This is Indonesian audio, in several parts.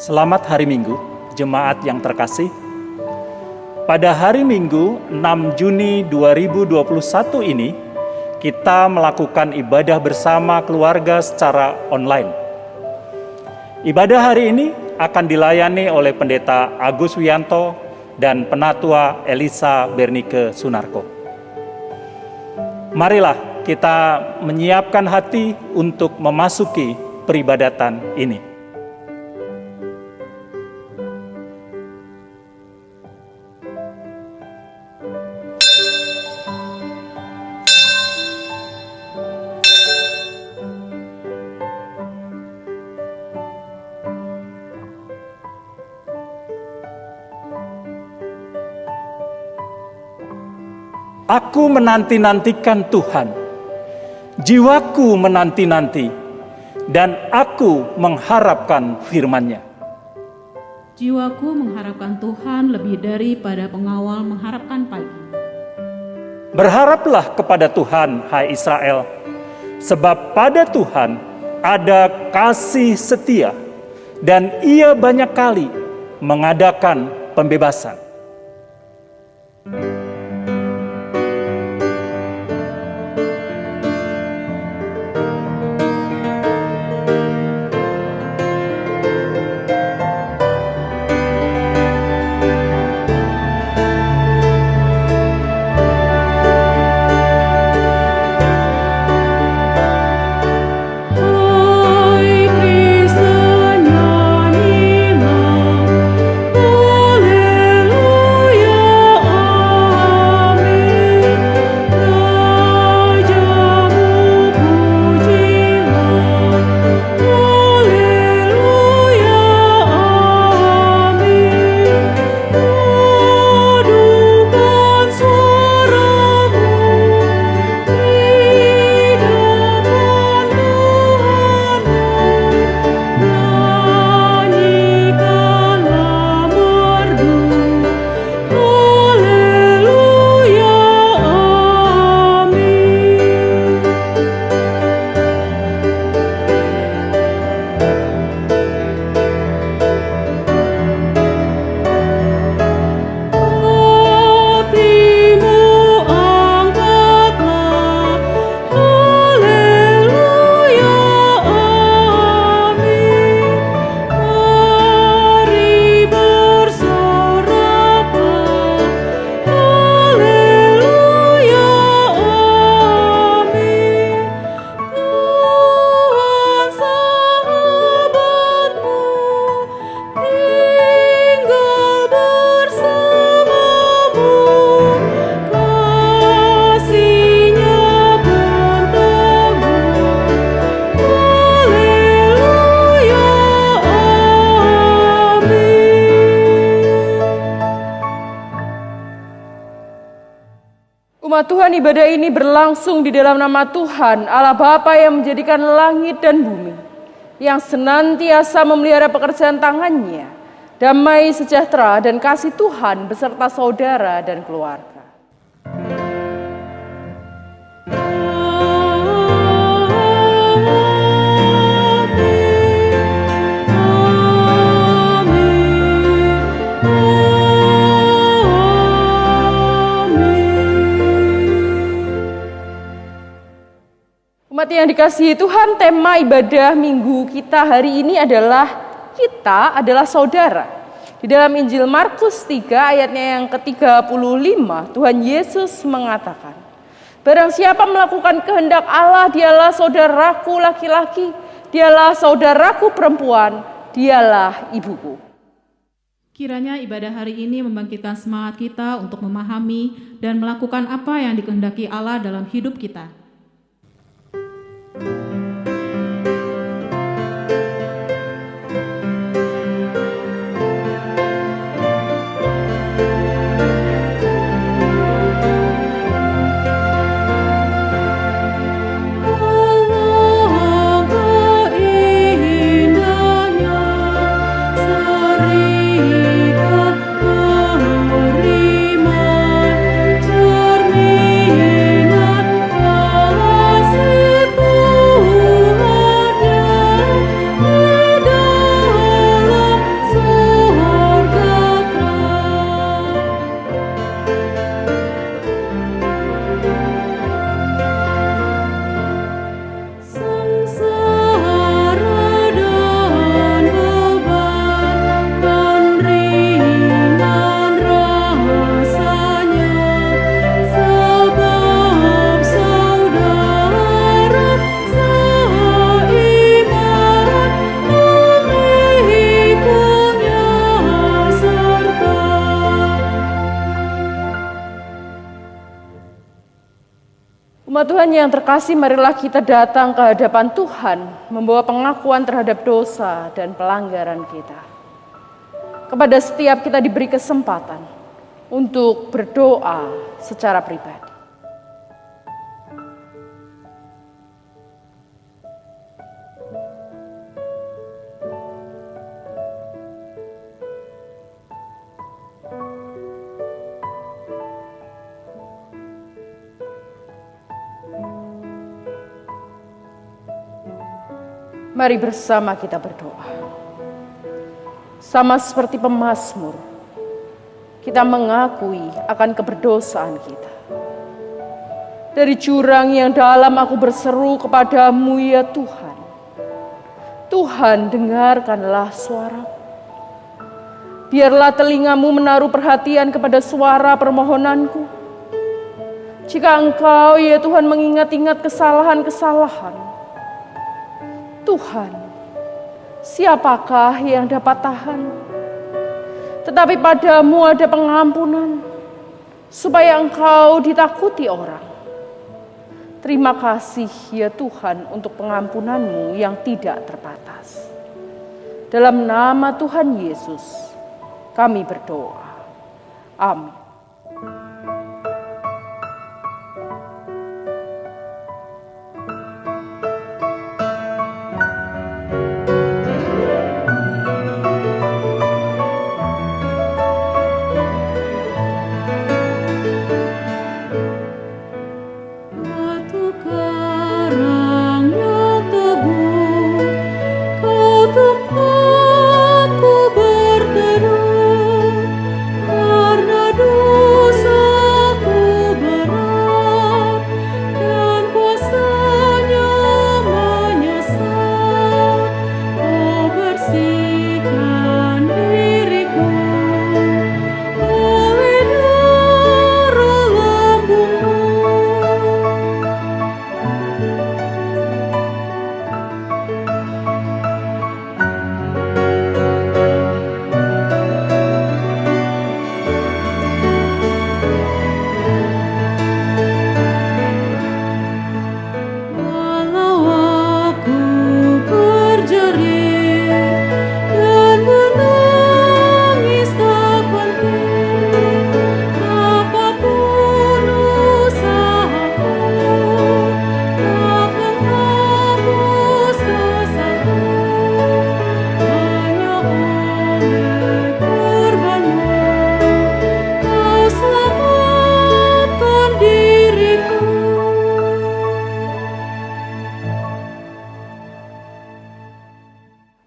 Selamat hari Minggu, jemaat yang terkasih. Pada hari Minggu 6 Juni 2021 ini, kita melakukan ibadah bersama keluarga secara online. Ibadah hari ini akan dilayani oleh Pendeta Agus Wianto dan Penatua Elisa Bernike Sunarko. Marilah kita menyiapkan hati untuk memasuki peribadatan ini. Aku menanti-nantikan Tuhan, jiwaku menanti-nanti, dan aku mengharapkan firman-Nya. Jiwaku mengharapkan Tuhan lebih daripada pengawal mengharapkan pagi. Berharaplah kepada Tuhan, hai Israel, sebab pada Tuhan ada kasih setia, dan Ia banyak kali mengadakan pembebasan. Umat Tuhan, ibadah ini berlangsung di dalam nama Tuhan, Allah Bapa yang menjadikan langit dan bumi, yang senantiasa memelihara pekerjaan tangannya, damai sejahtera dan kasih Tuhan beserta saudara dan keluarga. Umat yang dikasihi Tuhan, tema ibadah minggu kita hari ini adalah kita adalah saudara. Di dalam Injil Markus 3 ayatnya yang ke-35, Tuhan Yesus mengatakan, barang siapa melakukan kehendak Allah, dialah saudaraku laki-laki, dialah saudaraku perempuan, dialah ibuku. Kiranya ibadah hari ini membangkitkan semangat kita untuk memahami dan melakukan apa yang dikehendaki Allah dalam hidup kita. Beriman, cerminan, Umat Tuhan yang terkasih, marilah kita datang ke hadapan Tuhan, membawa pengakuan terhadap dosa dan pelanggaran kita. Kepada setiap kita diberi kesempatan untuk berdoa secara pribadi. Mari bersama kita berdoa. Sama seperti pemazmur, kita mengakui akan keberdosaan kita. Dari jurang yang dalam aku berseru kepadamu ya Tuhan. Tuhan, dengarkanlah suaraku. Biarlah telingamu menaruh perhatian kepada suara permohonanku. Jika Engkau ya Tuhan mengingat-ingat kesalahan-kesalahan, Tuhan, siapakah yang dapat tahan? Tetapi padamu ada pengampunan, supaya Engkau ditakuti orang. Terima kasih ya Tuhan untuk pengampunan-Mu yang tidak terbatas. Dalam nama Tuhan Yesus, kami berdoa. Amin.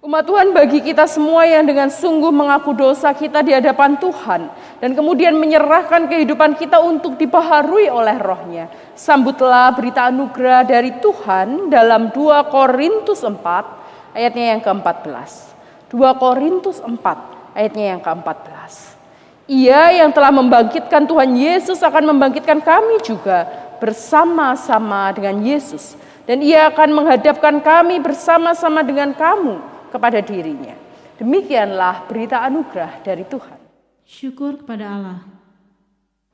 Umat Tuhan, bagi kita semua yang dengan sungguh mengaku dosa kita di hadapan Tuhan dan kemudian menyerahkan kehidupan kita untuk dibaharui oleh Roh-Nya, sambutlah berita anugerah dari Tuhan dalam 2 Korintus 4 ayatnya yang ke-14. 2 Korintus 4 ayatnya yang ke-14. Ia yang telah membangkitkan Tuhan Yesus akan membangkitkan kami juga bersama-sama dengan Yesus, dan Ia akan menghadapkan kami bersama-sama dengan kamu kepada dirinya. Demikianlah berita anugerah dari Tuhan. Syukur kepada Allah.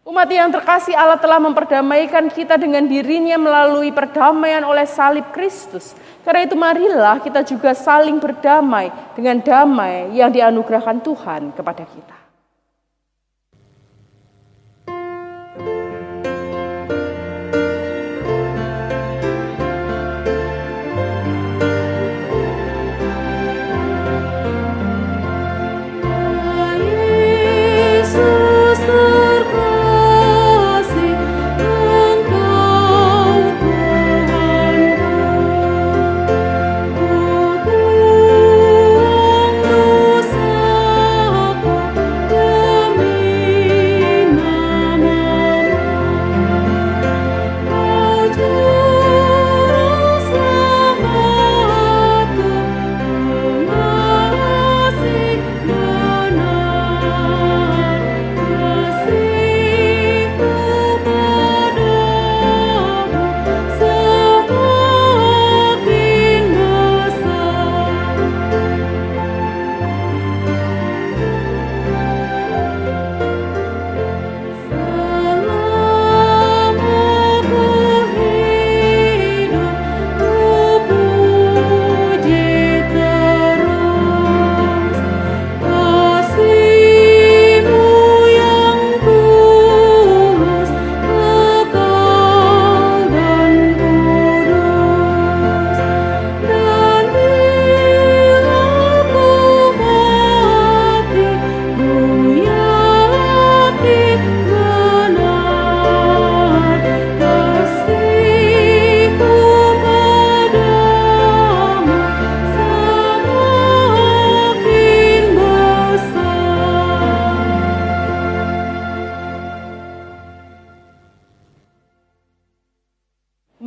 Umat yang terkasih, Allah telah memperdamaikan kita dengan dirinya melalui perdamaian oleh salib Kristus. Karena itu marilah kita juga saling berdamai dengan damai yang dianugerahkan Tuhan kepada kita.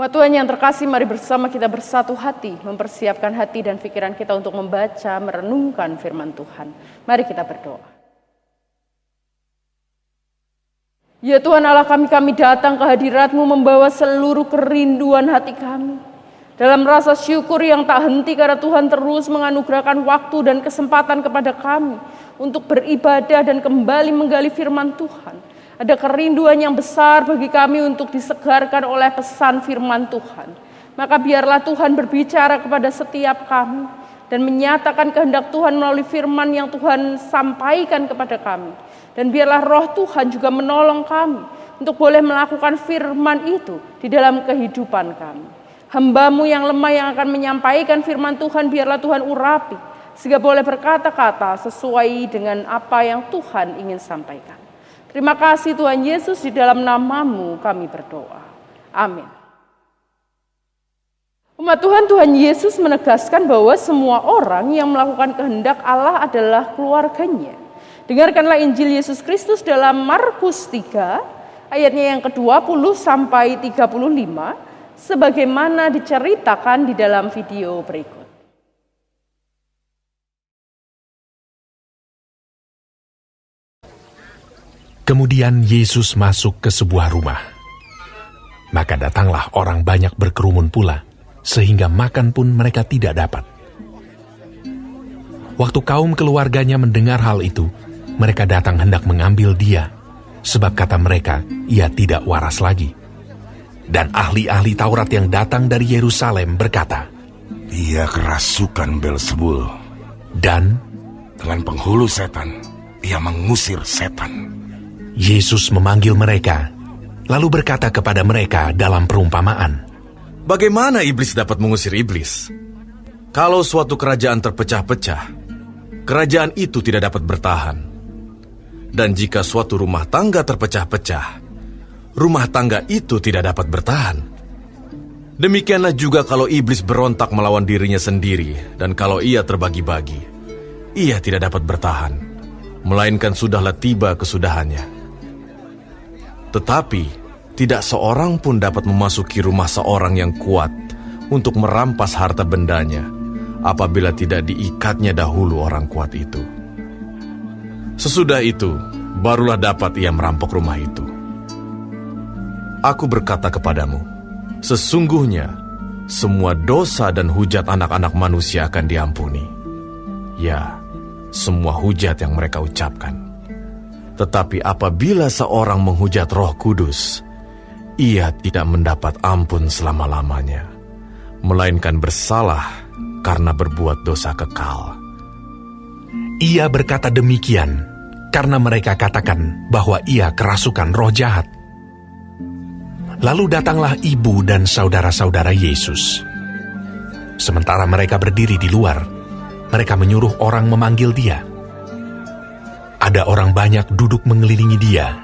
Umat Tuhan yang terkasih, mari bersama kita bersatu hati, mempersiapkan hati dan pikiran kita untuk membaca, merenungkan firman Tuhan. Mari kita berdoa. Ya Tuhan Allah kami datang ke hadirat-Mu membawa seluruh kerinduan hati kami. Dalam rasa syukur yang tak henti karena Tuhan terus menganugerahkan waktu dan kesempatan kepada kami untuk beribadah dan kembali menggali firman Tuhan. Ada kerinduan yang besar bagi kami untuk disegarkan oleh pesan firman Tuhan. Maka biarlah Tuhan berbicara kepada setiap kami dan menyatakan kehendak Tuhan melalui firman yang Tuhan sampaikan kepada kami. Dan biarlah roh Tuhan juga menolong kami untuk boleh melakukan firman itu di dalam kehidupan kami. Hamba-Mu yang lemah yang akan menyampaikan firman Tuhan, biarlah Tuhan urapi, sehingga boleh berkata-kata sesuai dengan apa yang Tuhan ingin sampaikan. Terima kasih Tuhan Yesus, di dalam nama-Mu kami berdoa. Amin. Umat Tuhan, Tuhan Yesus menegaskan bahwa semua orang yang melakukan kehendak Allah adalah keluarganya. Dengarkanlah Injil Yesus Kristus dalam Markus 3, ayatnya yang ke-20 sampai 35, sebagaimana diceritakan di dalam video berikut. Kemudian Yesus masuk ke sebuah rumah. Maka datanglah orang banyak berkerumun pula, sehingga makan pun mereka tidak dapat. Waktu kaum keluarganya mendengar hal itu, mereka datang hendak mengambil dia, sebab kata mereka, ia tidak waras lagi. Dan ahli-ahli Taurat yang datang dari Yerusalem berkata, ia kerasukan Beelzebul. Dan dengan penghulu setan, ia mengusir setan. Yesus memanggil mereka, lalu berkata kepada mereka dalam perumpamaan, bagaimana iblis dapat mengusir iblis? Kalau suatu kerajaan terpecah-pecah, kerajaan itu tidak dapat bertahan. Dan jika suatu rumah tangga terpecah-pecah, rumah tangga itu tidak dapat bertahan. Demikianlah juga kalau iblis berontak melawan dirinya sendiri, dan kalau ia terbagi-bagi, ia tidak dapat bertahan, melainkan sudahlah tiba kesudahannya. Tetapi tidak seorang pun dapat memasuki rumah seorang yang kuat untuk merampas harta bendanya apabila tidak diikatnya dahulu orang kuat itu. Sesudah itu, barulah dapat ia merampok rumah itu. Aku berkata kepadamu, sesungguhnya semua dosa dan hujat anak-anak manusia akan diampuni. Ya, semua hujat yang mereka ucapkan. Tetapi apabila seorang menghujat Roh Kudus, ia tidak mendapat ampun selama-lamanya, melainkan bersalah karena berbuat dosa kekal. ia berkata demikian karena mereka katakan bahwa ia kerasukan roh jahat. Lalu datanglah ibu dan saudara-saudara Yesus. Sementara mereka berdiri di luar, mereka menyuruh orang memanggil dia. Ada orang banyak duduk mengelilingi dia.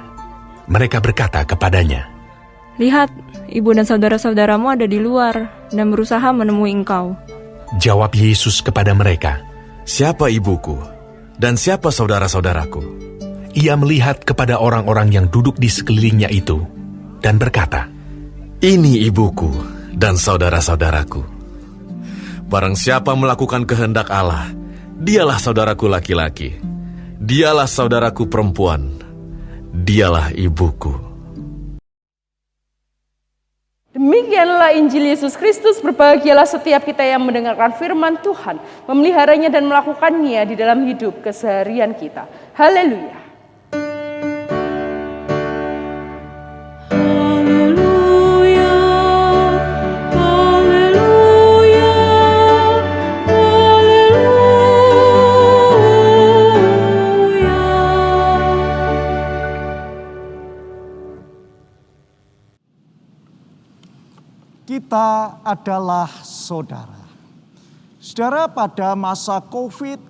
Mereka berkata kepadanya, "Lihat, ibu dan saudara-saudaramu ada di luar dan berusaha menemui engkau." Jawab Yesus kepada mereka, "Siapa ibuku dan siapa saudara-saudaraku?" Ia melihat kepada orang-orang yang duduk di sekelilingnya itu dan berkata, "Ini ibuku dan saudara-saudaraku. Barang siapa melakukan kehendak Allah, dialah saudaraku laki-laki, dialah saudaraku perempuan, dialah ibuku." Demikianlah Injil Yesus Kristus. Berbahagialah setiap kita yang mendengarkan firman Tuhan, memeliharanya dan melakukannya di dalam hidup keseharian kita. Haleluya. Kita adalah saudara. Saudara, pada masa COVID,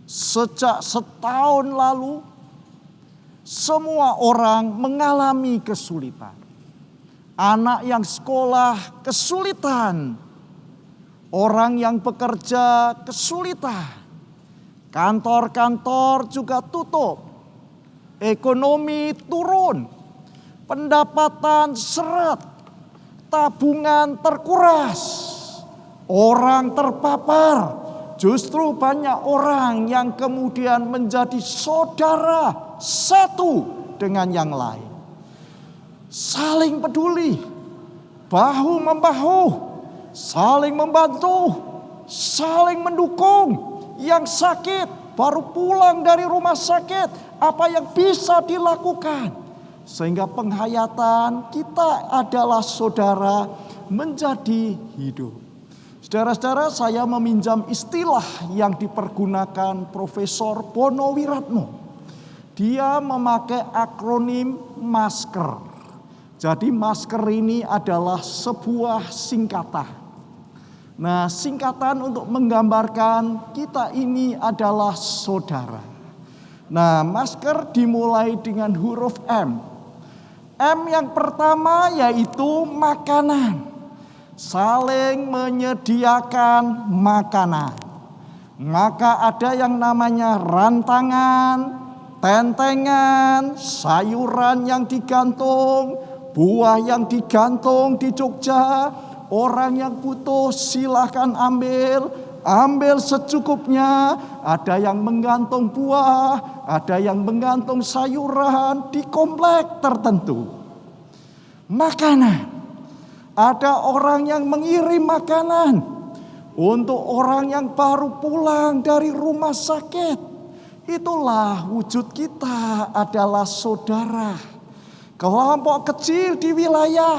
sejak setahun lalu, semua orang mengalami kesulitan. Anak yang sekolah kesulitan, orang yang bekerja kesulitan, kantor-kantor juga tutup, ekonomi turun, pendapatan seret. tabungan terkuras, orang terpapar. Justru banyak orang yang kemudian menjadi saudara satu dengan yang lain. Saling peduli, bahu-membahu, saling membantu, saling mendukung. Yang sakit baru pulang dari rumah sakit, apa yang bisa dilakukan? Sehingga penghayatan kita adalah saudara menjadi hidup. Saudara-saudara, saya meminjam istilah yang dipergunakan Profesor Bono Wiratno. Dia memakai akronim MASKER. Jadi MASKER ini adalah sebuah singkatan. Nah, singkatan untuk menggambarkan kita ini adalah saudara. Nah, MASKER dimulai dengan huruf M. M yang pertama yaitu makanan. Saling menyediakan makanan. Maka ada yang namanya rantangan, tentengan, sayuran yang digantung, buah yang digantung di Jogja. Orang yang butuh silahkan ambil secukupnya. Ada yang menggantung buah, ada yang menggantung sayuran di komplek tertentu. Makanan. Ada orang yang mengirim makanan untuk orang yang baru pulang dari rumah sakit. Itulah wujud kita adalah saudara. Kelompok kecil di wilayah,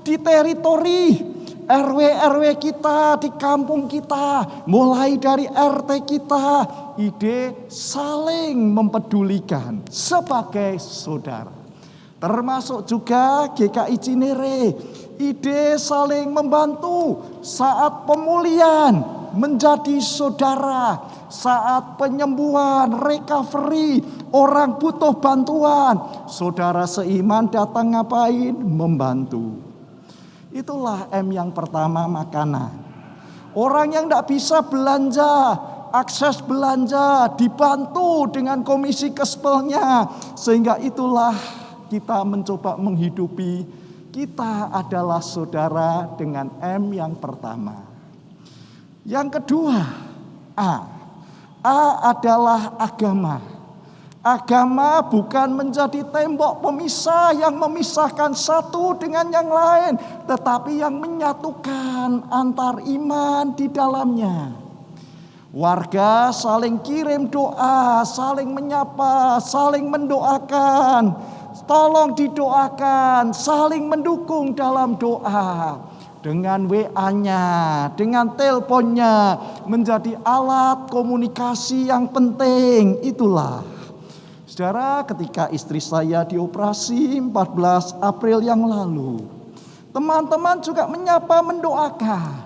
di teritori, RW-RW kita, di kampung kita, mulai dari RT kita, ide saling mempedulikan sebagai saudara. Termasuk juga GKI Cinere, ide saling membantu saat pemulihan menjadi saudara, saat penyembuhan, recovery, orang butuh bantuan, saudara seiman datang ngapain? Membantu. Itulah M yang pertama, makanan. Orang yang tidak bisa belanja, akses belanja, dibantu dengan komisi kespelnya. Sehingga itulah kita mencoba menghidupi, kita adalah saudara dengan M yang pertama. Yang kedua, A. A adalah agama. Agama bukan menjadi tembok pemisah yang memisahkan satu dengan yang lain, tetapi yang menyatukan antar iman di dalamnya. Warga saling kirim doa, saling menyapa, saling mendoakan. Tolong didoakan, saling mendukung dalam doa. Dengan WA-nya, dengan teleponnya, menjadi alat komunikasi yang penting. Itulah. Saudara, ketika istri saya dioperasi 14 April yang lalu, teman-teman juga menyapa, mendoakan.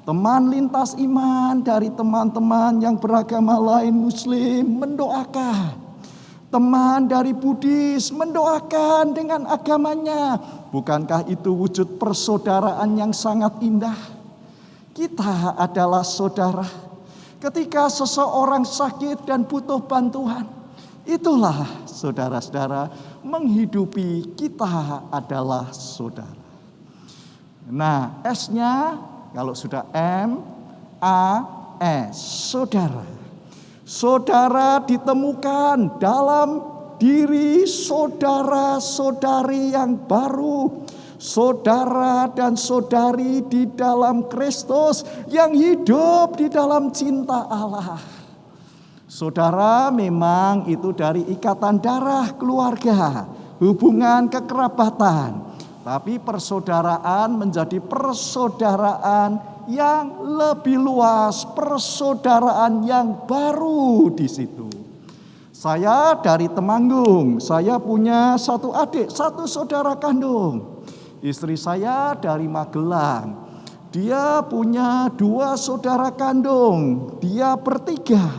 Teman lintas iman dari teman-teman yang beragama lain Muslim mendoakan. Teman dari Buddhis mendoakan dengan agamanya. Bukankah itu wujud persaudaraan yang sangat indah? Kita adalah saudara. Ketika seseorang sakit dan butuh bantuan, itulah saudara-saudara, menghidupi kita adalah saudara. Nah, S-nya kalau sudah M, A, S, saudara. Saudara ditemukan dalam diri saudara-saudari yang baru. Saudara dan saudari di dalam Kristus yang hidup di dalam cinta Allah. Saudara memang itu dari ikatan darah keluarga, hubungan kekerabatan. Tapi persaudaraan menjadi persaudaraan yang lebih luas, persaudaraan yang baru di situ. Saya dari Temanggung, saya punya satu adik, satu saudara kandung. Istri saya dari Magelang, dia punya 2 saudara kandung, dia bertiga.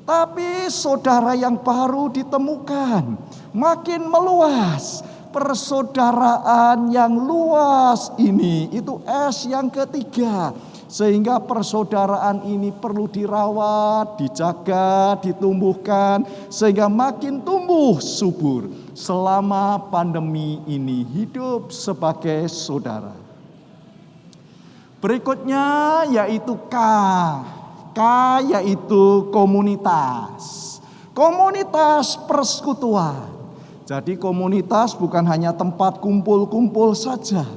Tapi saudara yang baru ditemukan, makin meluas. Persaudaraan yang luas ini, itu S yang ketiga. Sehingga persaudaraan ini perlu dirawat, dijaga, ditumbuhkan. Sehingga makin tumbuh subur selama pandemi ini hidup sebagai saudara. Berikutnya yaitu K. K yaitu komunitas. Komunitas persekutuan. Jadi komunitas bukan hanya tempat kumpul-kumpul saja,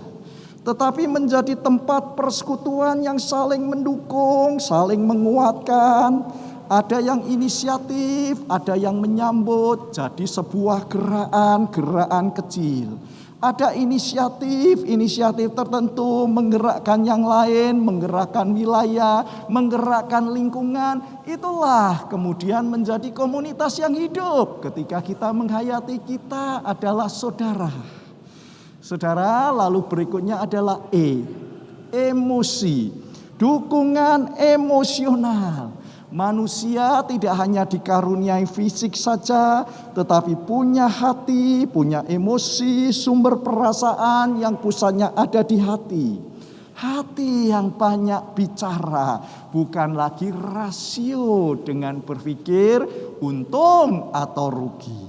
tetapi menjadi tempat persekutuan yang saling mendukung, saling menguatkan. Ada yang inisiatif, ada yang menyambut, jadi sebuah gerakan kecil. Ada inisiatif tertentu menggerakkan yang lain, menggerakkan wilayah, menggerakkan lingkungan. Itulah kemudian menjadi komunitas yang hidup ketika kita menghayati kita adalah saudara. Saudara, lalu berikutnya adalah emosi, dukungan emosional. Manusia tidak hanya dikaruniai fisik saja, tetapi punya hati, punya emosi, sumber perasaan yang pusatnya ada di hati. Hati yang banyak bicara, bukan lagi rasio dengan berpikir untung atau rugi.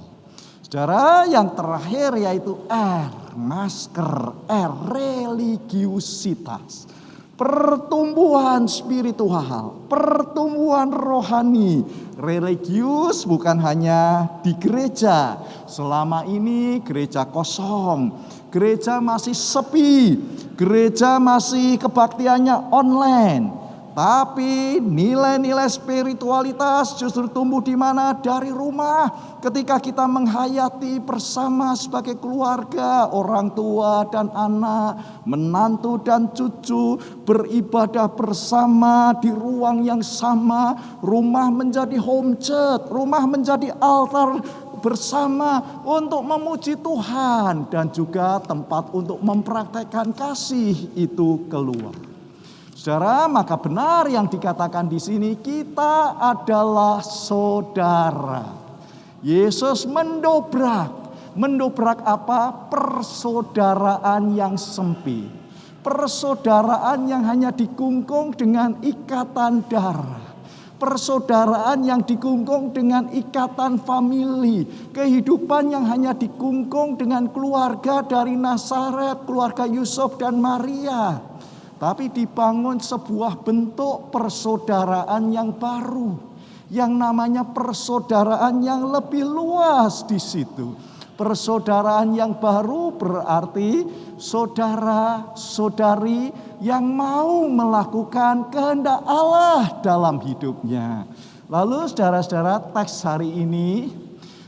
Saudara, yang terakhir yaitu R, masker, R, religiusitas. Pertumbuhan spiritual, pertumbuhan rohani. Religius bukan hanya di gereja. Selama ini gereja kosong, gereja masih sepi, gereja masih kebaktiannya online. Tapi nilai-nilai spiritualitas justru tumbuh di mana? Dari rumah. Ketika kita menghayati bersama sebagai keluarga, orang tua dan anak, menantu dan cucu, beribadah bersama di ruang yang sama. Rumah menjadi home church, rumah menjadi altar bersama untuk memuji Tuhan. Dan juga tempat untuk mempraktekkan kasih itu keluar. Saudara, maka benar yang dikatakan di sini, kita adalah saudara. Yesus mendobrak apa? Persaudaraan yang sempit. Persaudaraan yang hanya dikungkung dengan ikatan darah. Persaudaraan yang dikungkung dengan ikatan famili. Kehidupan yang hanya dikungkung dengan keluarga dari Nazaret, keluarga Yusuf dan Maria. Tapi dibangun sebuah bentuk persaudaraan yang baru, yang namanya persaudaraan yang lebih luas di situ. Persaudaraan yang baru berarti saudara-saudari yang mau melakukan kehendak Allah dalam hidupnya. Lalu saudara-saudara, teks hari ini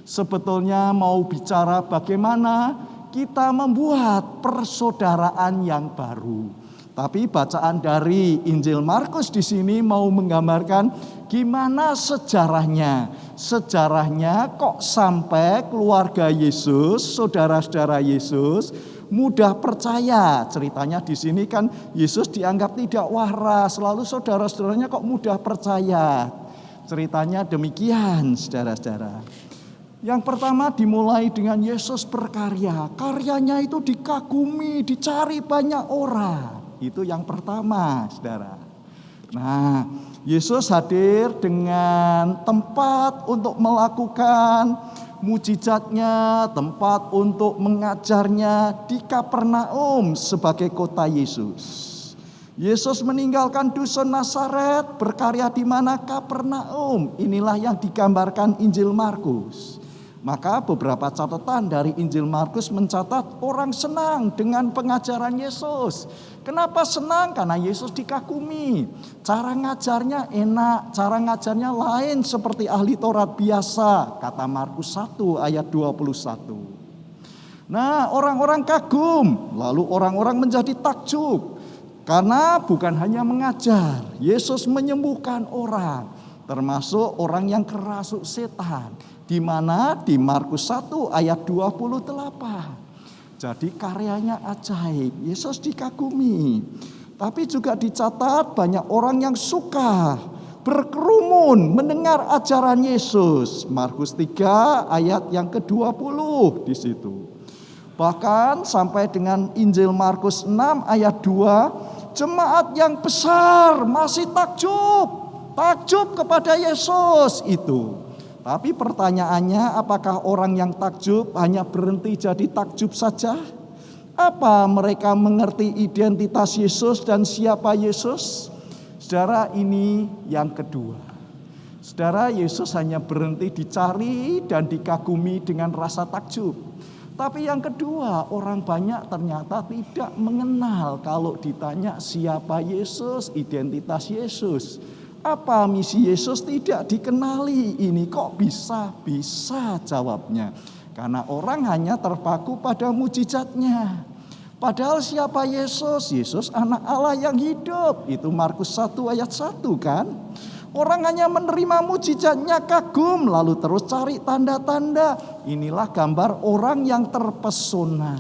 sebetulnya mau bicara bagaimana kita membuat persaudaraan yang baru. Tapi bacaan dari Injil Markus di sini mau menggambarkan gimana sejarahnya. Sejarahnya kok sampai keluarga Yesus, saudara-saudara Yesus mudah percaya. Ceritanya di sini kan Yesus dianggap tidak waras, lalu saudara-saudaranya kok mudah percaya. Ceritanya demikian, saudara-saudara. Yang pertama dimulai dengan Yesus berkarya. Karyanya itu dikagumi, dicari banyak orang. Itu yang pertama, saudara. Nah, Yesus hadir dengan tempat untuk melakukan mujizatnya, tempat untuk mengajarnya di Kapernaum sebagai kota Yesus. Yesus meninggalkan dusun Nazaret, berkarya di mana? Kapernaum. Inilah yang digambarkan Injil Markus. Maka beberapa catatan dari Injil Markus mencatat orang senang dengan pengajaran Yesus. Kenapa senang? Karena Yesus dikagumi. Cara ngajarnya enak, cara ngajarnya lain seperti ahli Taurat biasa. Kata Markus 1 ayat 21. Nah, orang-orang kagum, lalu orang-orang menjadi takjub. Karena bukan hanya mengajar, Yesus menyembuhkan orang, termasuk orang yang kerasuk setan. Di mana? Di Markus 1 ayat 28. Jadi karyanya ajaib, Yesus dikagumi. Tapi juga dicatat banyak orang yang suka berkerumun mendengar ajaran Yesus. Markus 3 ayat yang ke-20 di situ. Bahkan sampai dengan Injil Markus 6 ayat 2, jemaat yang besar masih takjub kepada Yesus itu. Tapi pertanyaannya, apakah orang yang takjub hanya berhenti jadi takjub saja? Apa mereka mengerti identitas Yesus dan siapa Yesus? Saudara, ini yang kedua. Saudara, Yesus hanya berhenti dicari dan dikagumi dengan rasa takjub. Tapi yang kedua, orang banyak ternyata tidak mengenal kalau ditanya siapa Yesus, identitas Yesus. Apa misi Yesus tidak dikenali. Ini kok bisa? Bisa jawabnya. Karena orang hanya terpaku pada mujizatnya. Padahal siapa Yesus? Yesus anak Allah yang hidup. Itu Markus 1 ayat 1 kan. Orang hanya menerima mujizatnya, kagum, lalu terus cari tanda-tanda. Inilah gambar orang yang terpesona.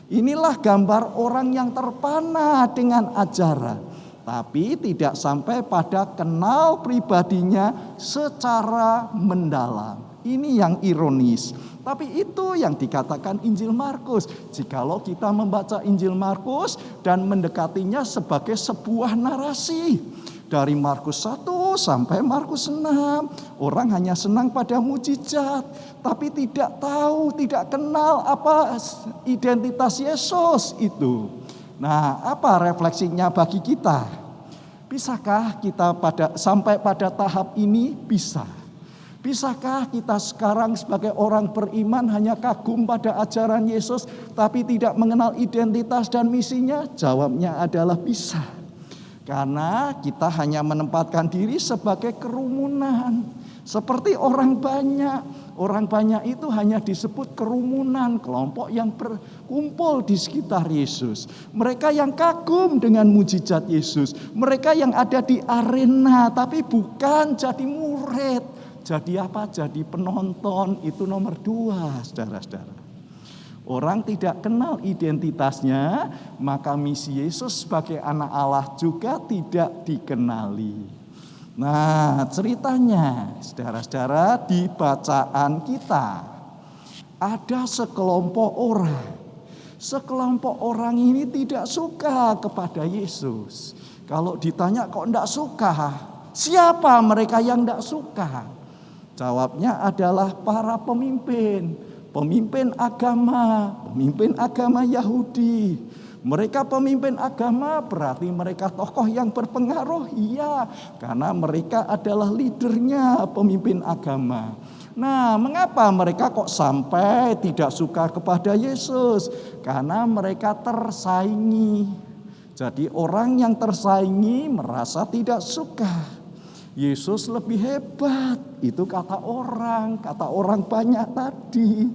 Inilah gambar orang yang terpana dengan ajaran. Tapi tidak sampai pada kenal pribadinya secara mendalam. Ini yang ironis. Tapi itu yang dikatakan Injil Markus. Jikalau kita membaca Injil Markus dan mendekatinya sebagai sebuah narasi. Dari Markus 1 sampai Markus 6. Orang hanya senang pada mujizat. Tapi tidak tahu, tidak kenal apa identitas Yesus itu. Nah, apa refleksinya bagi kita? Bisakah kita sampai pada tahap ini? Bisa. Bisakah kita sekarang sebagai orang beriman hanya kagum pada ajaran Yesus tapi tidak mengenal identitas dan misinya? Jawabnya adalah bisa. Karena kita hanya menempatkan diri sebagai kerumunan. Seperti orang banyak. Orang banyak itu hanya disebut kerumunan, kelompok yang berkumpul di sekitar Yesus. Mereka yang kagum dengan mujizat Yesus. Mereka yang ada di arena tapi bukan jadi murid. Jadi apa? Jadi penonton. Itu nomor 2, saudara-saudara. Orang tidak kenal identitasnya, maka misi Yesus sebagai anak Allah juga tidak dikenali. Nah, ceritanya, saudara-saudara, di bacaan kita ada sekelompok orang. Sekelompok orang ini tidak suka kepada Yesus. Kalau ditanya kok tidak suka, siapa mereka yang tidak suka? Jawabnya adalah para pemimpin agama Yahudi. Mereka pemimpin agama berarti mereka tokoh yang berpengaruh, iya, karena mereka adalah leadernya pemimpin agama. Nah, mengapa mereka kok sampai tidak suka kepada Yesus? Karena mereka tersaingi. Jadi orang yang tersaingi merasa tidak suka. Yesus lebih hebat, itu kata orang banyak tadi.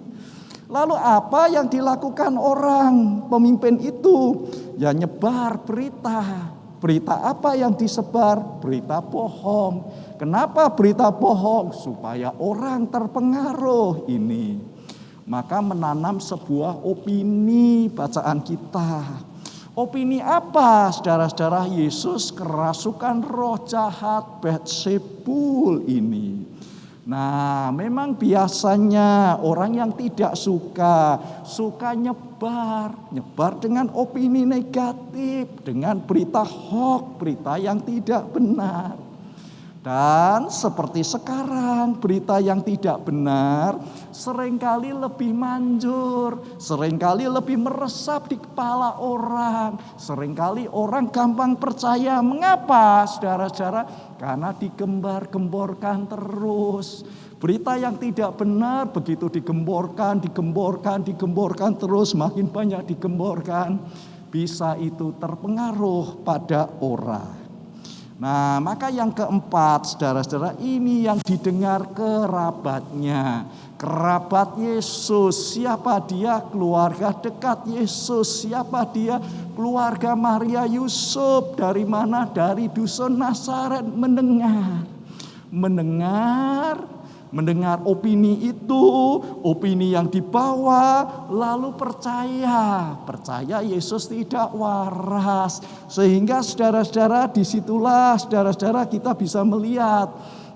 Lalu apa yang dilakukan orang pemimpin itu? Ya nyebar berita. Berita apa yang disebar? Berita bohong. Kenapa berita bohong? Supaya orang terpengaruh ini. Maka menanam sebuah opini bacaan kita. Opini apa? Saudara-saudara, Yesus kerasukan roh jahat Beelzebul ini. Nah, memang biasanya orang yang tidak suka nyebar dengan opini negatif, dengan berita hoax, berita yang tidak benar. Dan seperti sekarang, berita yang tidak benar seringkali lebih manjur, seringkali lebih meresap di kepala orang, seringkali orang gampang percaya. Mengapa, saudara-saudara? Karena digembar-gemborkan terus. Berita yang tidak benar begitu digemborkan terus, makin banyak digemborkan, bisa itu terpengaruh pada orang. Nah, maka yang keempat, saudara-saudara, ini yang didengar kerabatnya. Kerabat Yesus, siapa dia? Keluarga dekat Yesus. Siapa dia? Keluarga Maria Yusuf. Dari mana? Dari dusun Nazaret. Mendengar opini itu, opini yang dibawa, lalu percaya Yesus tidak waras. Sehingga saudara-saudara, disitulah saudara-saudara kita bisa melihat,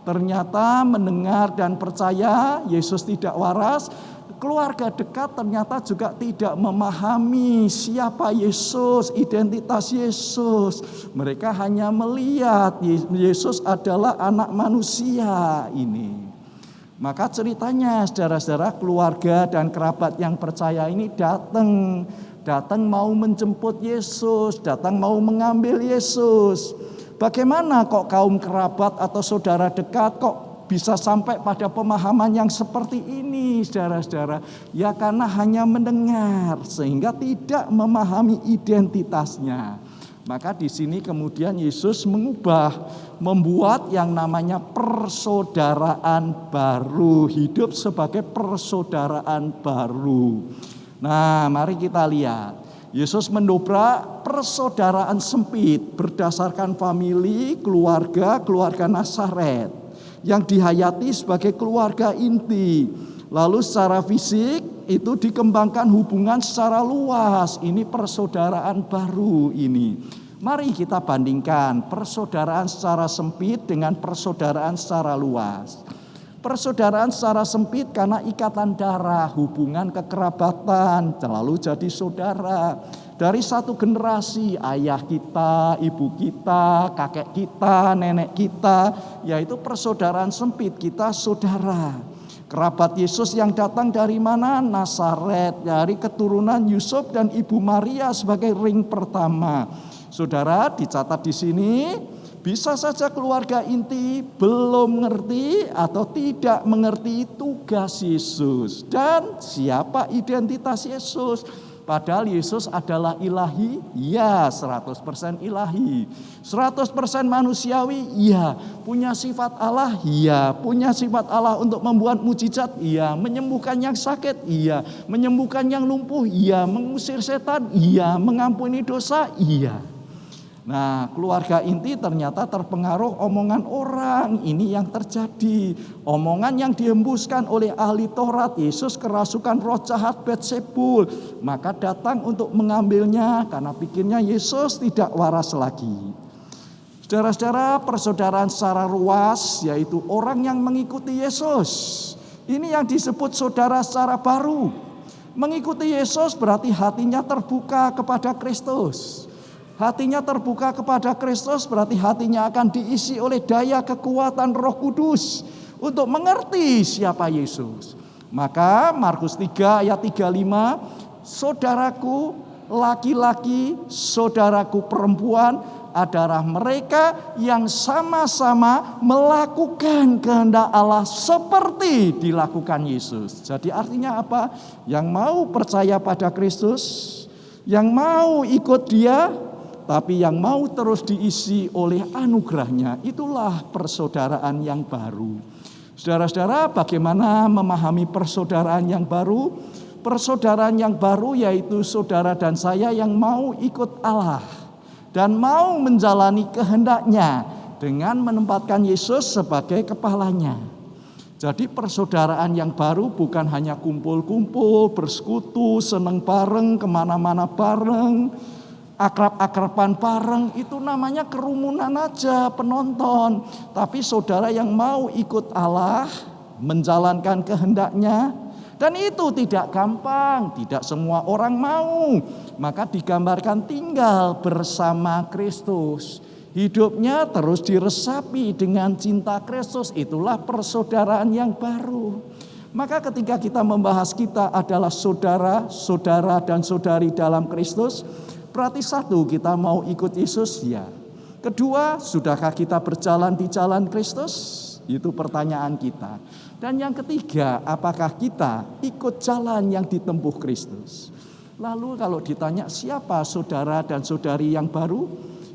ternyata mendengar dan percaya Yesus tidak waras. Keluarga dekat ternyata juga tidak memahami siapa Yesus, identitas Yesus. Mereka hanya melihat Yesus adalah anak manusia ini. Maka ceritanya, saudara-saudara, keluarga dan kerabat yang percaya ini datang datang mau menjemput Yesus, datang mau mengambil Yesus. Bagaimana kok kaum kerabat atau saudara dekat kok bisa sampai pada pemahaman yang seperti ini, saudara-saudara? Ya karena hanya mendengar sehingga tidak memahami identitasnya. Maka di sini kemudian Yesus membuat yang namanya persaudaraan baru, hidup sebagai persaudaraan baru. Nah, mari kita lihat. Yesus mendobrak persaudaraan sempit berdasarkan famili, keluarga Nazaret yang dihayati sebagai keluarga inti. Lalu secara fisik itu dikembangkan hubungan secara luas. Ini persaudaraan baru ini. Mari kita bandingkan persaudaraan secara sempit dengan persaudaraan secara luas. Persaudaraan secara sempit karena ikatan darah, hubungan kekerabatan, selalu jadi saudara. Dari satu generasi, ayah kita, ibu kita, kakek kita, nenek kita, yaitu persaudaraan sempit, kita saudara. Kerabat Yesus yang datang dari mana? Nazaret, dari keturunan Yusuf dan Ibu Maria sebagai ring pertama. Saudara, dicatat di sini, bisa saja keluarga inti belum mengerti atau tidak mengerti tugas Yesus dan siapa identitas Yesus. Padahal Yesus adalah ilahi, ya 100% ilahi. 100% manusiawi, ya. Punya sifat Allah, ya. Punya sifat Allah untuk membuat mujizat, iya. Menyembuhkan yang sakit, iya. Menyembuhkan yang lumpuh, iya. Mengusir setan, iya. Mengampuni dosa, iya. Nah, keluarga inti ternyata terpengaruh omongan orang. Ini yang terjadi. Omongan yang dihembuskan oleh ahli Taurat. Yesus kerasukan roh jahat Betsebul. Maka datang untuk mengambilnya karena pikirnya Yesus tidak waras lagi. Saudara-saudara, persaudaraan secara luas yaitu orang yang mengikuti Yesus. Ini yang disebut saudara secara baru. Mengikuti Yesus berarti hatinya terbuka kepada Kristus. Hatinya terbuka kepada Kristus berarti hatinya akan diisi oleh daya kekuatan Roh Kudus untuk mengerti siapa Yesus. Maka Markus 3 ayat 35, saudaraku laki-laki, saudaraku perempuan adalah mereka yang sama-sama melakukan kehendak Allah seperti dilakukan Yesus. Jadi artinya apa? Yang mau percaya pada Kristus, yang mau ikut Dia, tapi yang mau terus diisi oleh anugerahnya, itulah persaudaraan yang baru. Saudara-saudara, bagaimana memahami persaudaraan yang baru? Persaudaraan yang baru yaitu saudara dan saya yang mau ikut Allah dan mau menjalani kehendaknya dengan menempatkan Yesus sebagai kepalanya. Jadi persaudaraan yang baru bukan hanya kumpul-kumpul, bersekutu, seneng bareng, kemana-mana bareng, akrab-akraban bareng, itu namanya kerumunan aja, penonton. Tapi saudara yang mau ikut Allah, menjalankan kehendaknya, dan itu tidak gampang, tidak semua orang mau. Maka digambarkan tinggal bersama Kristus. Hidupnya terus diresapi dengan cinta Kristus, itulah persaudaraan yang baru. Maka ketika kita membahas kita adalah saudara dan saudari dalam Kristus, berarti satu, kita mau ikut Yesus, ya. Kedua, sudahkah kita berjalan di jalan Kristus? Itu pertanyaan kita. Dan yang ketiga, apakah kita ikut jalan yang ditempuh Kristus? Lalu kalau ditanya siapa saudara dan saudari yang baru?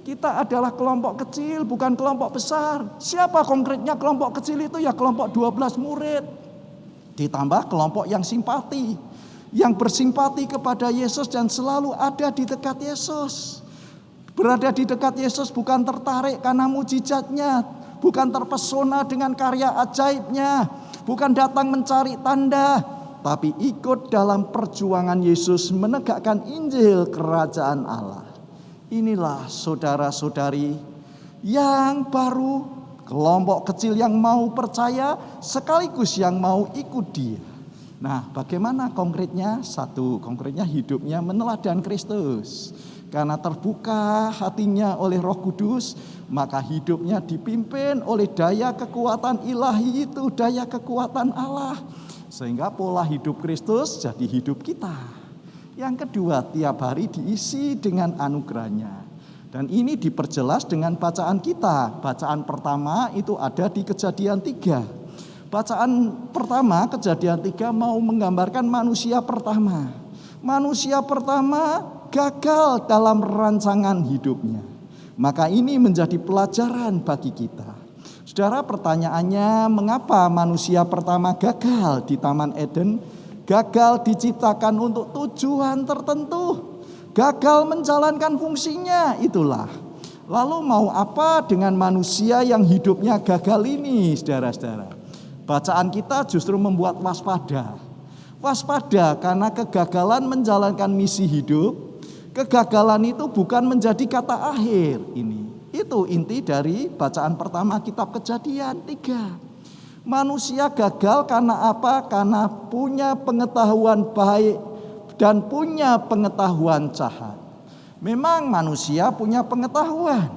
Kita adalah kelompok kecil, bukan kelompok besar. Siapa konkretnya kelompok kecil itu? Ya kelompok 12 murid. Ditambah kelompok yang simpati, yang bersimpati kepada Yesus dan selalu ada di dekat Yesus. Berada di dekat Yesus bukan tertarik karena mujizatnya, bukan terpesona dengan karya ajaibnya, bukan datang mencari tanda, tapi ikut dalam perjuangan Yesus menegakkan Injil Kerajaan Allah. Inilah saudara-saudari yang baru, kelompok kecil yang mau percaya sekaligus yang mau ikut Dia. Nah, bagaimana konkretnya? Satu, konkretnya hidupnya meneladan Kristus. Karena terbuka hatinya oleh Roh Kudus, maka hidupnya dipimpin oleh daya kekuatan ilahi itu, daya kekuatan Allah. Sehingga pola hidup Kristus jadi hidup kita. Yang kedua, tiap hari diisi dengan anugerahnya. Dan ini diperjelas dengan bacaan kita. Bacaan pertama itu ada di Kejadian 3. Bacaan pertama Kejadian 3 mau menggambarkan manusia pertama. Manusia pertama gagal dalam rancangan hidupnya. Maka ini menjadi pelajaran bagi kita. Saudara, pertanyaannya, mengapa manusia pertama gagal di Taman Eden? Gagal diciptakan untuk tujuan tertentu, gagal menjalankan fungsinya, itulah. Lalu mau apa dengan manusia yang hidupnya gagal ini, saudara-saudara? Bacaan kita justru membuat waspada. Waspada karena kegagalan menjalankan misi hidup, kegagalan itu bukan menjadi kata akhir ini. Itu inti dari bacaan pertama kitab Kejadian 3. Manusia gagal karena apa? Karena punya pengetahuan baik dan punya pengetahuan jahat. Memang manusia punya pengetahuan,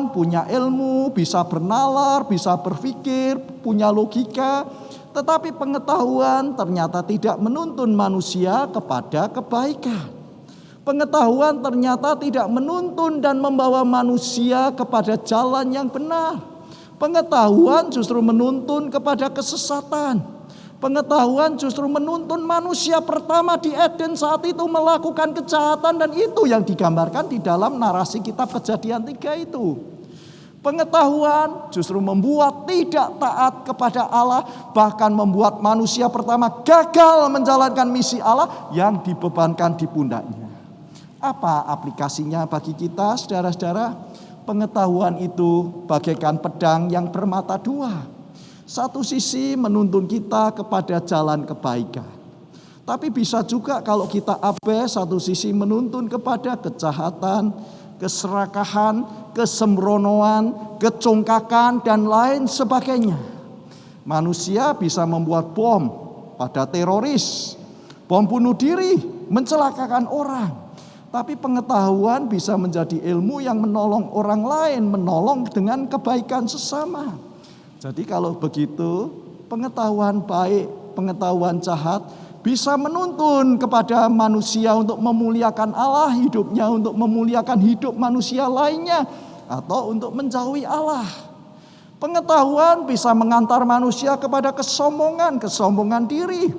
punya ilmu, bisa bernalar, bisa berpikir, punya logika. Tetapi pengetahuan ternyata tidak menuntun manusia kepada kebaikan. Pengetahuan ternyata tidak menuntun dan membawa manusia kepada jalan yang benar. Pengetahuan justru menuntun kepada kesesatan. Pengetahuan justru menuntun manusia pertama di Eden saat itu melakukan kejahatan, dan itu yang digambarkan di dalam narasi kitab Kejadian 3 itu. Pengetahuan justru membuat tidak taat kepada Allah, bahkan membuat manusia pertama gagal menjalankan misi Allah yang dibebankan di pundaknya. Apa aplikasinya bagi kita, saudara-saudara? Pengetahuan itu bagaikan pedang yang bermata dua. Satu sisi menuntun kita kepada jalan kebaikan. Tapi bisa juga kalau kita abai, satu sisi menuntun kepada kejahatan, keserakahan, kesembronoan, kecongkakan, dan lain sebagainya. Manusia bisa membuat bom pada teroris, bom bunuh diri, mencelakakan orang. Tapi pengetahuan bisa menjadi ilmu yang menolong orang lain, menolong dengan kebaikan sesama. Jadi kalau begitu, pengetahuan baik, pengetahuan jahat bisa menuntun kepada manusia untuk memuliakan Allah, hidupnya untuk memuliakan hidup manusia lainnya, atau untuk menjauhi Allah. Pengetahuan bisa mengantar manusia kepada kesombongan diri.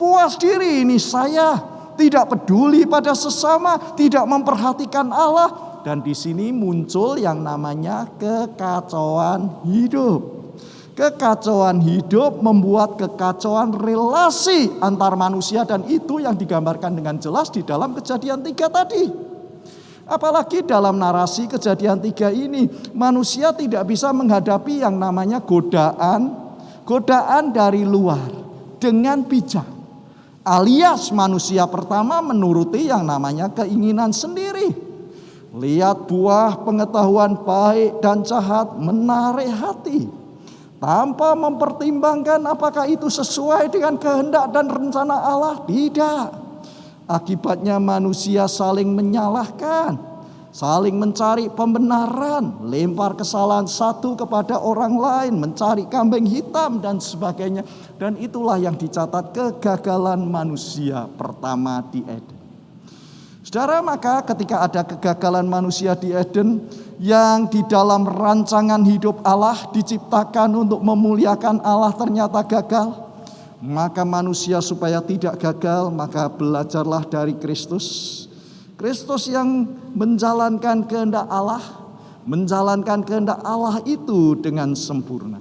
Puas diri, ini saya. Tidak peduli pada sesama, tidak memperhatikan Allah, dan di sini muncul yang namanya kekacauan hidup. Kekacauan hidup membuat kekacauan relasi antar manusia, dan itu yang digambarkan dengan jelas di dalam Kejadian 3 tadi. Apalagi dalam narasi Kejadian 3 ini, manusia tidak bisa menghadapi yang namanya godaan dari luar dengan bijak. Alias manusia pertama menuruti yang namanya keinginan sendiri. Lihat buah pengetahuan baik dan jahat menarik hati, tanpa mempertimbangkan apakah itu sesuai dengan kehendak dan rencana Allah. Tidak. Akibatnya manusia saling menyalahkan, saling mencari pembenaran, lempar kesalahan satu kepada orang lain, mencari kambing hitam dan sebagainya. Dan itulah yang dicatat kegagalan manusia pertama di Eden. Saudara, maka ketika ada kegagalan manusia di Eden yang di dalam rancangan hidup Allah diciptakan untuk memuliakan Allah ternyata gagal, maka manusia supaya tidak gagal, maka belajarlah dari Kristus. Kristus yang menjalankan kehendak Allah, menjalankan kehendak Allah itu dengan sempurna.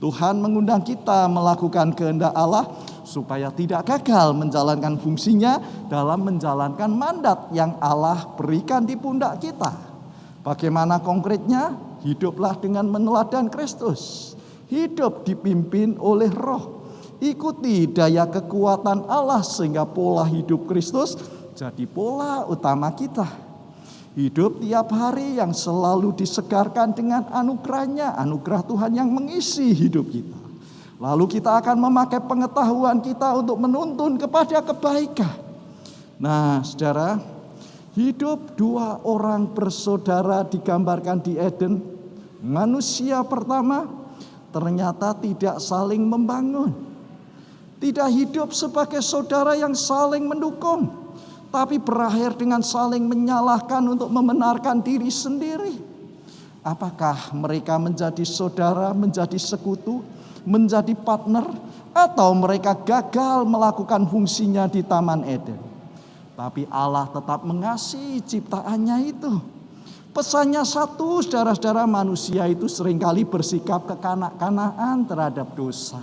Tuhan mengundang kita melakukan kehendak Allah supaya tidak gagal menjalankan fungsinya dalam menjalankan mandat yang Allah berikan di pundak kita. Bagaimana konkretnya? Hiduplah dengan meneladan Kristus. Hidup dipimpin oleh Roh. Ikuti daya kekuatan Allah sehingga pola hidup Kristus jadi pola utama kita. Hidup tiap hari yang selalu disegarkan dengan anugerahnya, anugerah Tuhan yang mengisi hidup kita. Lalu kita akan memakai pengetahuan kita untuk menuntun kepada kebaikan. Nah, saudara, hidup dua orang bersaudara digambarkan di Eden. Manusia pertama ternyata tidak saling membangun. Tidak hidup sebagai saudara yang saling mendukung, tapi berakhir dengan saling menyalahkan untuk membenarkan diri sendiri. Apakah mereka menjadi saudara, menjadi sekutu, menjadi partner, atau mereka gagal melakukan fungsinya di Taman Eden? Tapi Allah tetap mengasihi ciptaannya itu. Pesannya satu, saudara-saudara, manusia itu seringkali bersikap kekanak-kanakan terhadap dosa.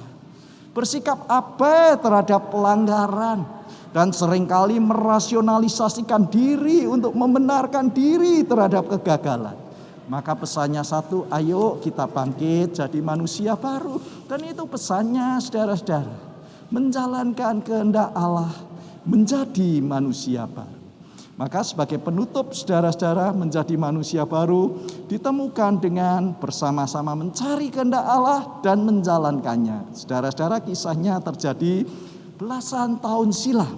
Bersikap abai terhadap pelanggaran. Dan seringkali merasionalisasikan diri untuk membenarkan diri terhadap kegagalan. Maka pesannya satu, ayo kita bangkit jadi manusia baru. Dan itu pesannya, saudara-saudara, menjalankan kehendak Allah, menjadi manusia baru. Maka sebagai penutup, saudara-saudara, menjadi manusia baru ditemukan dengan bersama-sama mencari kehendak Allah dan menjalankannya. Saudara-saudara, kisahnya terjadi belasan tahun silam.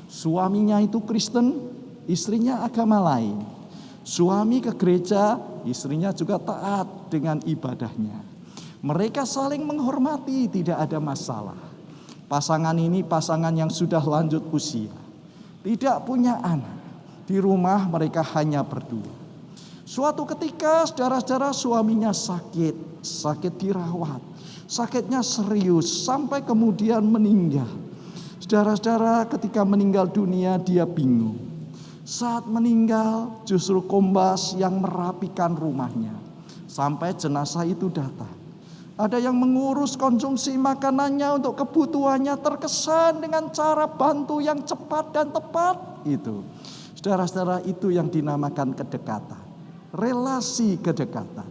Suaminya itu Kristen, istrinya agama lain. Suami ke gereja, istrinya juga taat dengan ibadahnya. Mereka saling menghormati, tidak ada masalah. Pasangan ini pasangan yang sudah lanjut usia, tidak punya anak. Di rumah mereka hanya berdua. Suatu ketika, saudara-saudara, suaminya sakit dirawat. Sakitnya serius sampai kemudian meninggal. Saudara-saudara, ketika meninggal dunia dia bingung. Saat meninggal justru kombas yang merapikan rumahnya. Sampai jenazah itu datang. Ada yang mengurus konsumsi makanannya untuk kebutuhannya, terkesan dengan cara bantu yang cepat dan tepat itu. Saudara-saudara, itu yang dinamakan kedekatan. Relasi kedekatan.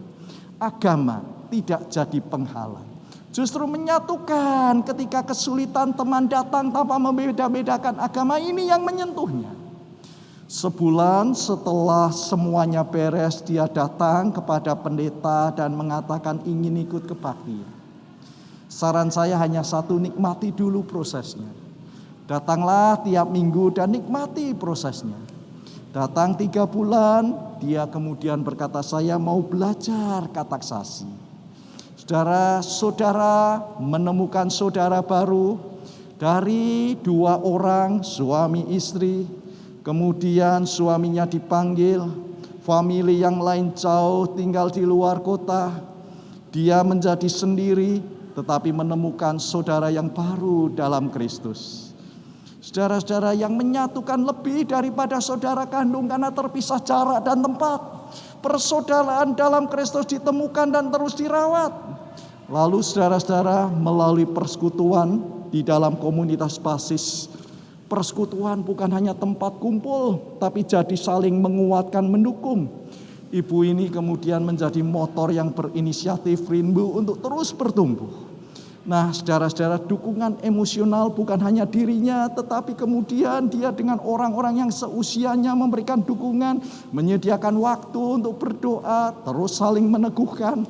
Agama tidak jadi penghalang. Justru menyatukan ketika kesulitan teman datang tanpa membeda-bedakan agama, ini yang menyentuhnya. Sebulan setelah semuanya beres, dia datang kepada pendeta dan mengatakan ingin ikut kebaktian. Saran saya hanya satu, nikmati dulu prosesnya. Datanglah tiap minggu dan nikmati prosesnya. Datang 3 bulan, dia kemudian berkata, saya mau belajar kateksasi. Saudara menemukan saudara baru dari 2 orang suami istri. Kemudian suaminya dipanggil, famili yang lain jauh tinggal di luar kota. Dia menjadi sendiri tetapi menemukan saudara yang baru dalam Kristus. Saudara-saudara, yang menyatukan lebih daripada saudara kandung karena terpisah jarak dan tempat. Persaudaraan dalam Kristus ditemukan dan terus dirawat. Lalu saudara-saudara, melalui persekutuan di dalam komunitas basis, persekutuan bukan hanya tempat kumpul, tapi jadi saling menguatkan, mendukung. Ibu ini kemudian menjadi motor yang berinisiatif rindu untuk terus bertumbuh. Nah, saudara-saudara, dukungan emosional bukan hanya dirinya, tetapi kemudian dia dengan orang-orang yang seusianya memberikan dukungan, menyediakan waktu untuk berdoa, terus saling meneguhkan.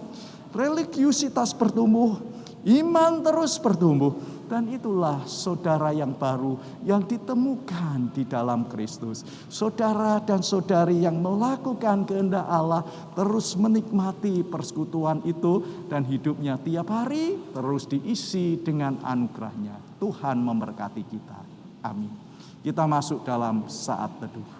Religiusitas bertumbuh, iman terus bertumbuh. Dan itulah saudara yang baru yang ditemukan di dalam Kristus. Saudara dan saudari yang melakukan kehendak Allah terus menikmati persekutuan itu. Dan hidupnya tiap hari terus diisi dengan anugerah-Nya. Tuhan memberkati kita. Amin. Kita masuk dalam saat teduh.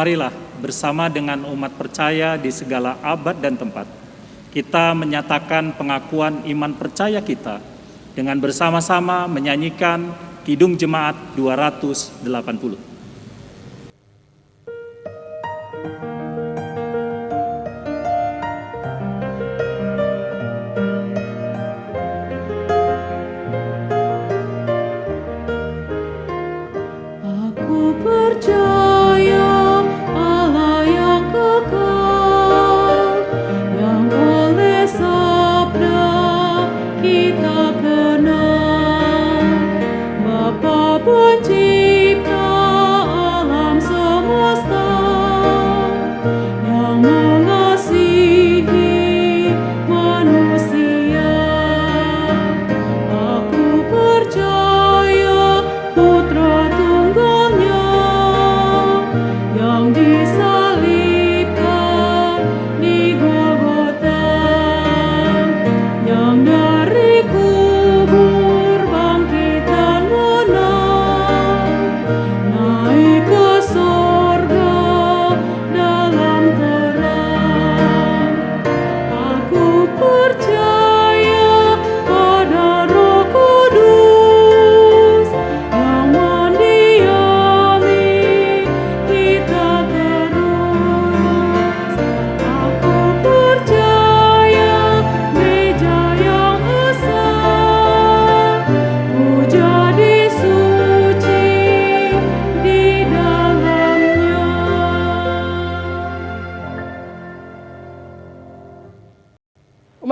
marilah bersama dengan umat percaya di segala abad dan tempat, kita menyatakan pengakuan iman percaya kita dengan bersama-sama menyanyikan Kidung Jemaat 280.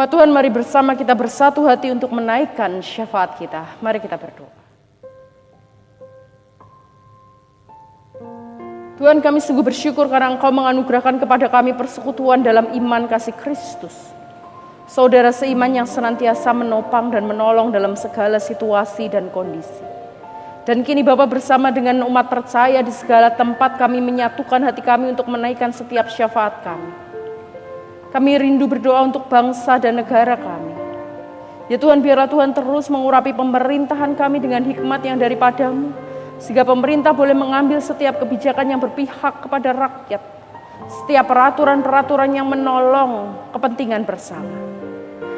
Umat Tuhan, mari bersama kita bersatu hati untuk menaikkan syafaat kita. Mari kita berdoa. Tuhan, kami sungguh bersyukur karena Engkau menganugerahkan kepada kami persekutuan dalam iman kasih Kristus. Saudara seiman yang senantiasa menopang dan menolong dalam segala situasi dan kondisi. Dan kini Bapa bersama dengan umat percaya di segala tempat kami menyatukan hati kami untuk menaikkan setiap syafaat kami. Kami rindu berdoa untuk bangsa dan negara kami. Ya Tuhan, biarlah Tuhan terus mengurapi pemerintahan kami dengan hikmat yang daripada-Mu, sehingga pemerintah boleh mengambil setiap kebijakan yang berpihak kepada rakyat, setiap peraturan-peraturan yang menolong kepentingan bersama.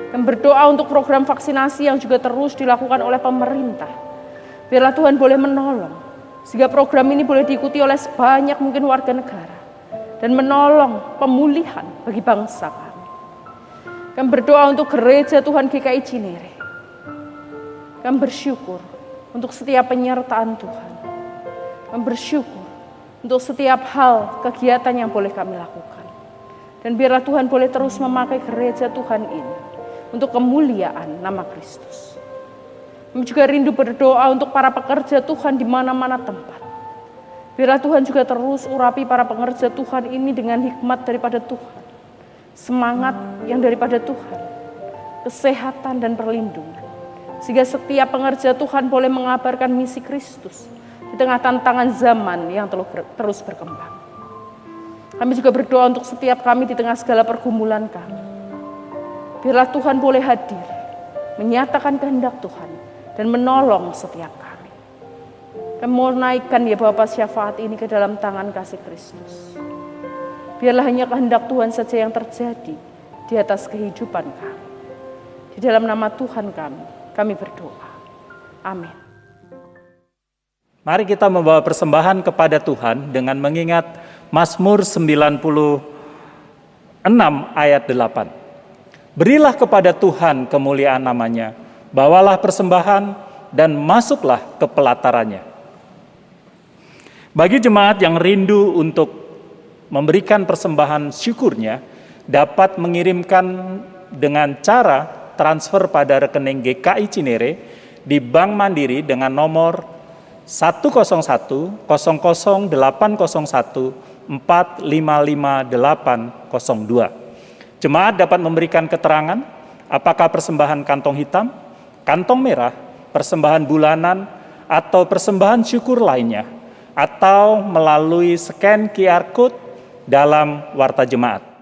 Dan berdoa untuk program vaksinasi yang juga terus dilakukan oleh pemerintah. Biarlah Tuhan boleh menolong, sehingga program ini boleh diikuti oleh sebanyak mungkin warga negara. Dan menolong pemulihan bagi bangsa kami. Kami berdoa untuk gereja Tuhan GKI Cinere. Kami bersyukur untuk setiap penyertaan Tuhan. Kami bersyukur untuk setiap hal kegiatan yang boleh kami lakukan. Dan biarlah Tuhan boleh terus memakai gereja Tuhan ini untuk kemuliaan nama Kristus. Kami juga rindu berdoa untuk para pekerja Tuhan di mana-mana tempat. Biarlah Tuhan juga terus urapi para pengerja Tuhan ini dengan hikmat daripada Tuhan. Semangat yang daripada Tuhan. Kesehatan dan perlindungan. Sehingga setiap pengerja Tuhan boleh mengabarkan misi Kristus di tengah tantangan zaman yang terus berkembang. Kami juga berdoa untuk setiap kami di tengah segala pergumulan kami. Biarlah Tuhan boleh hadir, menyatakan kehendak Tuhan, dan menolong setiap kami. Kami mau naikkan ya Bapa syafaat ini ke dalam tangan kasih Kristus. Biarlah hanya kehendak Tuhan saja yang terjadi di atas kehidupan kami. Di dalam nama Tuhan kami berdoa. Amin. Mari kita membawa persembahan kepada Tuhan dengan mengingat Mazmur 96 ayat 8. Berilah kepada Tuhan kemuliaan namanya, bawalah persembahan dan masuklah ke pelatarannya. Bagi jemaat yang rindu untuk memberikan persembahan syukurnya, dapat mengirimkan dengan cara transfer pada rekening GKI Cinere di Bank Mandiri dengan nomor 101 00 801 455802. Jemaat dapat memberikan keterangan apakah persembahan kantong hitam, kantong merah, persembahan bulanan, atau persembahan syukur lainnya, atau melalui scan QR Code dalam warta jemaat.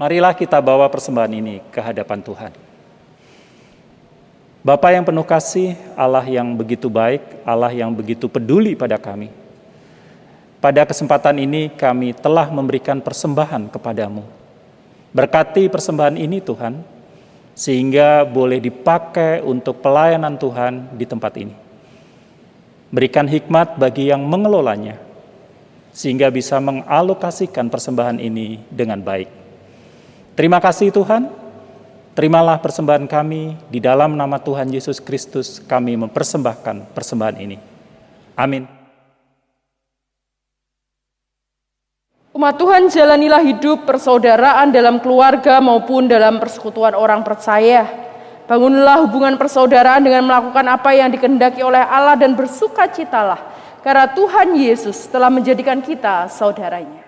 Marilah kita bawa persembahan ini ke hadapan Tuhan. Bapa yang penuh kasih, Allah yang begitu baik, Allah yang begitu peduli pada kami. Pada kesempatan ini kami telah memberikan persembahan kepadamu. Berkati persembahan ini Tuhan, sehingga boleh dipakai untuk pelayanan Tuhan di tempat ini. Berikan hikmat bagi yang mengelolanya, sehingga bisa mengalokasikan persembahan ini dengan baik. Terima kasih Tuhan. Terimalah persembahan kami, di dalam nama Tuhan Yesus Kristus kami mempersembahkan persembahan ini. Amin. Umat Tuhan, jalanilah hidup persaudaraan dalam keluarga maupun dalam persekutuan orang percaya. Bangunlah hubungan persaudaraan dengan melakukan apa yang dikehendaki oleh Allah dan bersukacitalah, karena Tuhan Yesus telah menjadikan kita saudaranya.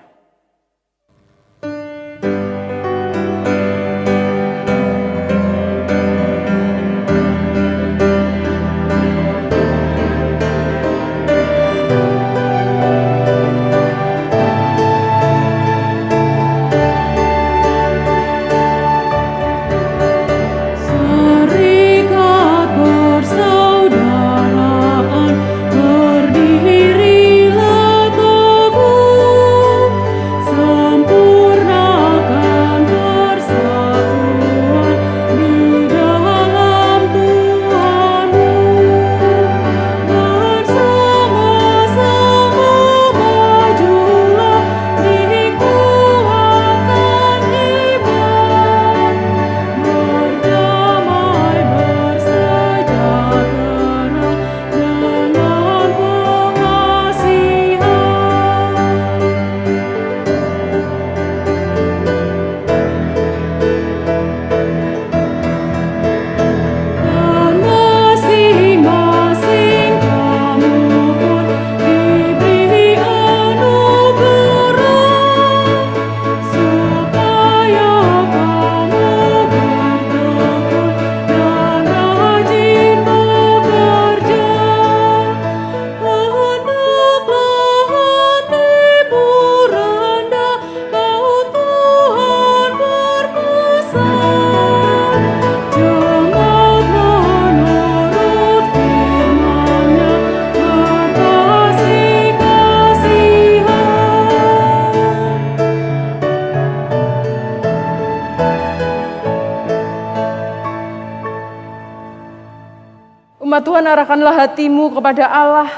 Umat Tuhan, arahkanlah hatimu kepada Allah,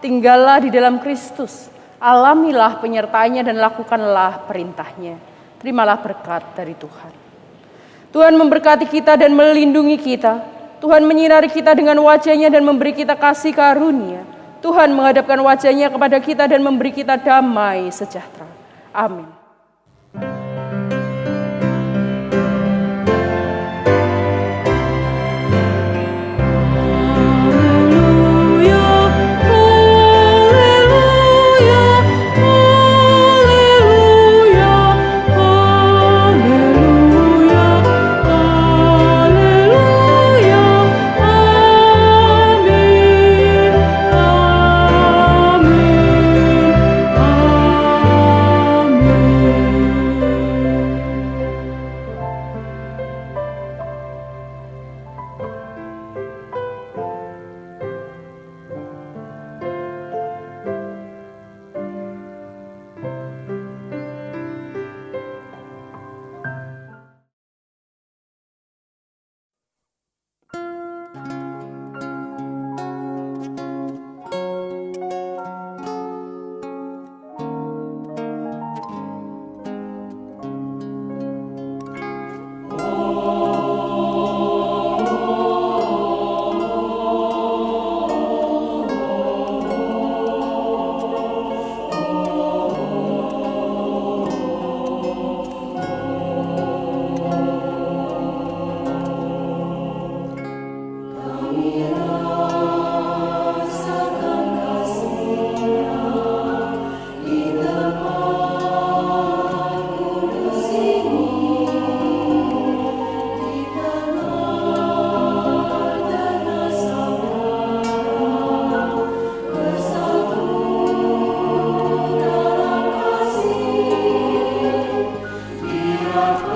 tinggallah di dalam Kristus, alamilah penyertaannya dan lakukanlah perintahnya. Terimalah berkat dari Tuhan. Tuhan memberkati kita dan melindungi kita. Tuhan menyinari kita dengan wajah-Nya dan memberi kita kasih karunia. Tuhan menghadapkan wajah-Nya kepada kita dan memberi kita damai sejahtera. Amin. Love.